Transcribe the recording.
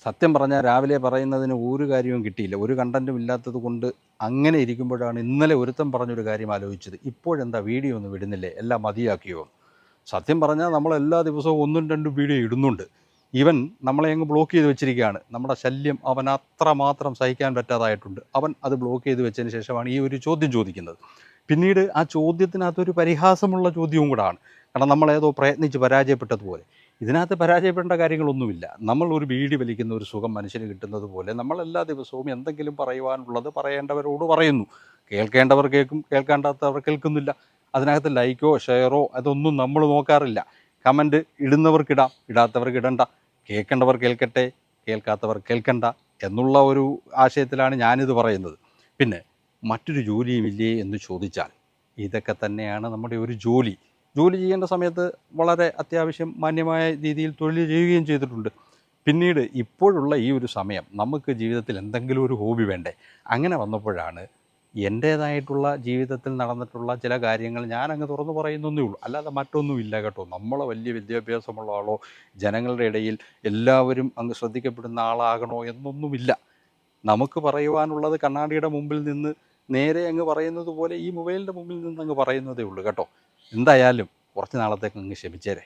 സത്യം പറഞ്ഞാൽ രാവിലെ പറയുന്നതിന് ഒരു കാര്യവും കിട്ടിയില്ല. ഒരു കണ്ടൻറ്റും ഇല്ലാത്തത് കൊണ്ട് അങ്ങനെ ഇരിക്കുമ്പോഴാണ് ഇന്നലെ ഒരുത്തൻ പറഞ്ഞൊരു കാര്യം ആലോചിച്ചത്. ഇപ്പോഴെന്താ വീഡിയോ ഒന്നും വിടുന്നില്ലേ? എല്ലാം മതിയാക്കിയോ? സത്യം പറഞ്ഞാൽ നമ്മൾ എല്ലാ ദിവസവും 1-2 വീഡിയോ ഇടുന്നുണ്ട്. ഇവൻ നമ്മളെ അങ്ങ് ബ്ലോക്ക് ചെയ്ത് വെച്ചിരിക്കുകയാണ്. നമ്മുടെ ശല്യം അവൻ അത്രമാത്രം സഹിക്കാൻ പറ്റാതായിട്ടുണ്ട്. അവൻ അത് ബ്ലോക്ക് ചെയ്ത് വെച്ചതിന് ശേഷമാണ് ഈ ഒരു ചോദ്യം ചോദിക്കുന്നത്. പിന്നീട് ആ ചോദ്യത്തിനകത്തൊരു പരിഹാസമുള്ള ചോദ്യവും കൂടാണ്. കാരണം നമ്മളേതോ പ്രയത്നിച്ച് പരാജയപ്പെട്ടതുപോലെ. ഇതിനകത്ത് പരാജയപ്പെടേണ്ട കാര്യങ്ങളൊന്നുമില്ല. നമ്മൾ ഒരു ബീഡി വലിക്കുന്ന ഒരു സുഖം മനുഷ്യന് കിട്ടുന്നത് പോലെ നമ്മൾ എല്ലാ ദിവസവും എന്തെങ്കിലും പറയുവാനുള്ളത് പറയേണ്ടവരോട് പറയുന്നു. കേൾക്കേണ്ടവർ കേൾക്കും, കേൾക്കേണ്ടാത്തവർ കേൾക്കുന്നില്ല. അതിനകത്ത് ലൈക്കോ ഷെയറോ അതൊന്നും നമ്മൾ നോക്കാറില്ല. കമൻറ്റ് ഇടുന്നവർക്കിടാം, ഇടാത്തവർക്ക് ഇടണ്ട. കേൾക്കേണ്ടവർ കേൾക്കട്ടെ, കേൾക്കാത്തവർ കേൾക്കണ്ട എന്നുള്ള ഒരു ആശയത്തിലാണ് ഞാനിത് പറയുന്നത്. പിന്നെ മറ്റൊരു ജോലിയുമില്ലേ എന്ന് ചോദിച്ചാൽ ഇതൊക്കെ തന്നെയാണ് നമ്മുടെ ഒരു ജോലി. ജോലി ചെയ്യേണ്ട സമയത്ത് വളരെ അത്യാവശ്യം മാന്യമായ രീതിയിൽ തൊഴിൽ ചെയ്യുകയും ചെയ്തിട്ടുണ്ട്. പിന്നീട് ഇപ്പോഴുള്ള ഈ ഒരു സമയം നമുക്ക് ജീവിതത്തിൽ എന്തെങ്കിലും ഒരു ഹോബി വേണ്ടേ? അങ്ങനെ വന്നപ്പോഴാണ് എൻ്റേതായിട്ടുള്ള ജീവിതത്തിൽ നടന്നിട്ടുള്ള ചില കാര്യങ്ങൾ ഞാനങ്ങ് തുറന്നു പറയുന്നേ ഉള്ളൂ. അല്ലാതെ മറ്റൊന്നുമില്ല കേട്ടോ. നമ്മളെ വലിയ വിദ്യാഭ്യാസമുള്ള ആളോ ജനങ്ങളുടെ ഇടയിൽ എല്ലാവരും അങ്ങ് ശ്രദ്ധിക്കപ്പെടുന്ന ആളാകണോ എന്നൊന്നുമില്ല. നമുക്ക് പറയുവാനുള്ളത് കണ്ണാടിയുടെ മുമ്പിൽ നിന്ന് നേരെ അങ്ങ് പറയുന്നത് പോലെ ഈ മൊബൈലിൻ്റെ മുമ്പിൽ നിന്ന് അങ്ങ് പറയുന്നതേ ഉള്ളൂ കേട്ടോ. എന്തായാലും കുറച്ച് നാളത്തേക്ക് അങ്ങ് ക്ഷമിച്ചേരെ.